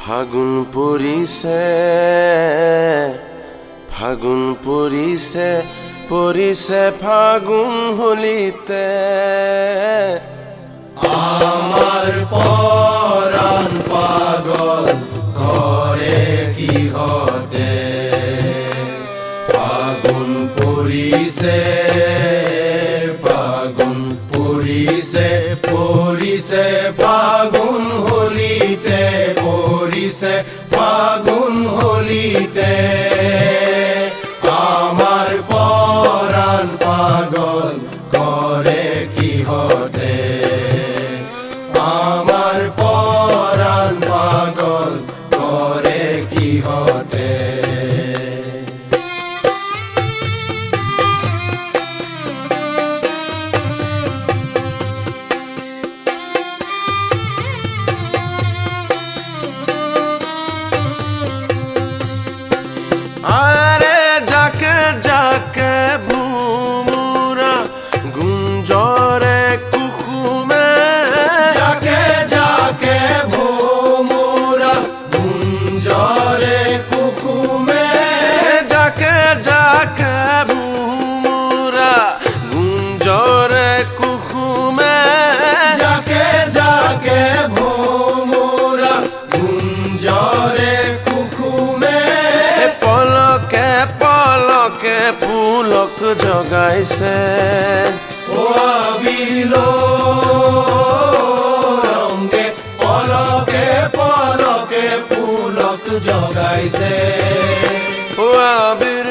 ফাগুন পৰিছে, ফাগুন পৰিছে, পৰিছে ফাগুন হলিতে। আমার পরাণ পাগল করে কিহতে, ফাগুন পৰিছে, ফাগুন পৰিছে, পৰিছে ফাগুন হলিতে, পৰিছে ফাগুন হলিতে। আমার পরাণ পাগল করে কিহতে, আমার পরাণ পাগল করে কিহতে। আরে যাকে যাকে ভুমুরা গুঞ্জরে কুকুমে, যাকে যাকে ভোমরা গুঞ্জরে কুকুমে, যাকে যাকে ভুমুরা গুঞ্জরে কুকুমে, যাকে যাকে ভোমরা গুঞ্জরে কুকুমে। পলকে পলকে পুলক জগাইছে, ও আবিল রঙে পলকে পলকে পুলক জগাইছে, ও আবির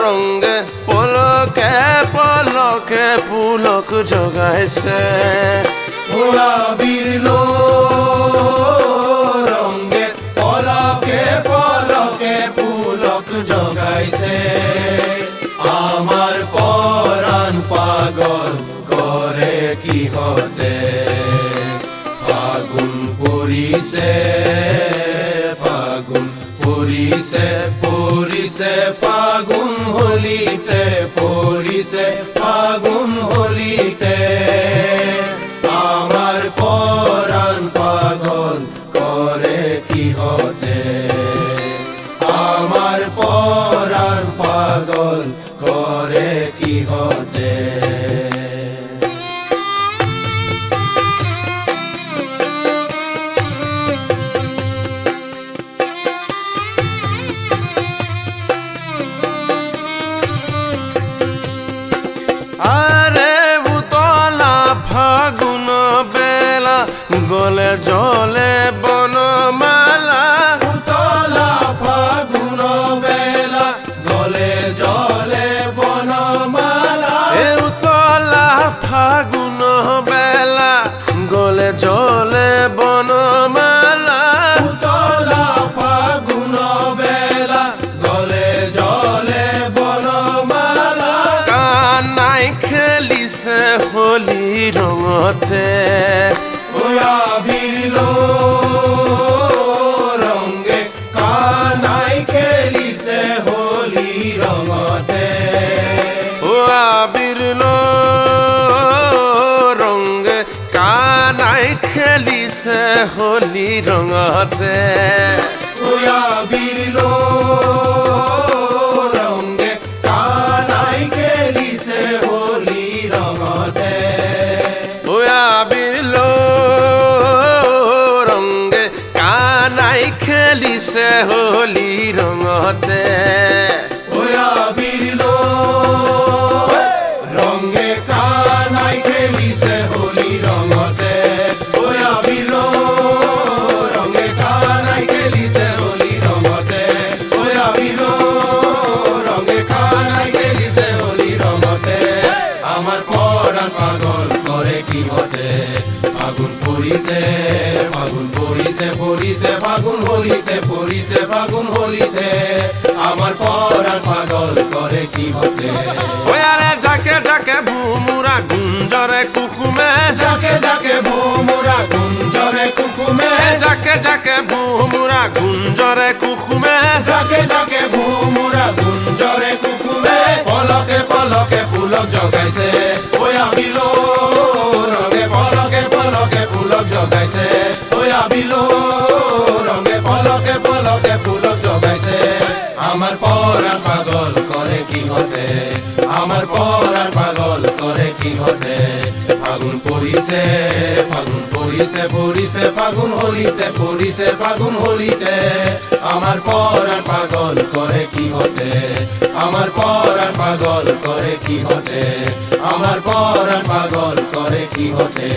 রঙে পলকে পলকে পুলক জগাইছে। ও আবিল রঙে পলকে পলকে পুলক জগাইছে। আমার পরাণ পাগল করে কিহতে, ফাগুন পৰিছে, ফাগুন পৰিছে, পৰিছে ফাগুন হলিতে, পৰিছে ফাগুন হলিতে। আমার পরাণ পাগল করে কিহতে, আমার পরাণ পাগল করে কিহতে। আরে উতলা ফাগুন বেলা গলে জলে বনমালা, উতলা ফাগুন বেলা গলে জলে বনমালা, এ উতলা ফাগুন বেলা গলে জলে বনমালা। উতলা ফাগুন বেলা গলে জলে বনমালা। কানাই খেলিছে হোলি রঙতে, আবিল রঙে কানাই খেলিছে হোলি রঙতে, ও আবির রঙে কানাই খেলিছে হোলি রঙতে। আবিল রঙে কানাই খেলিছে হোলি রঙতে, ও আবির রঙে কানাই খেলিছে হোলি রঙতে। আবিল রঙে কানাই খেলিছে হোলি রঙতে, আবিল রঙে কানাই খেলিছে হোলি রঙতে, আবিল রঙে কানাই খেলিছে হোলি রঙতে। আমার পরাণ পাগল করে কিহতে, ফাগুন পৰিছে, ফাগুন পৰিছে, পৰিছে ফাগুন হলিতে, পৰিছে ফাগুন হলিতে। আমার পরাণ পাগল করে কিহতে, ওই আরে যাকে যাকে ভুমুরা গুঞ্জরে কুকুমে, যাকে যাকে ভোমরা গুঞ্জরে কুকুমে, যাকে যাকে ভুমুরা গুঞ্জরে কুকুমে, যাকে যাকে ভোমরা গুঞ্জরে কুকুমে। পলকে পলকে পুলক জগাইছে, ওই আবিল রঙে পলকে পলকে পুলক জগাইছে, ওই আবিল রঙে পলকে পুলক জগাইছে আমার পরাণ পাগল করে কি হতে আমার পরাণ পাগল করে কি হতে ফাগুন পড়িছে পড়িছে ফাগুন হলিতে আমার পরাণ পাগল করে কি হতে আমার পরাণ পাগল করে কি হতে আমার পরাণ পাগল করে কি হতে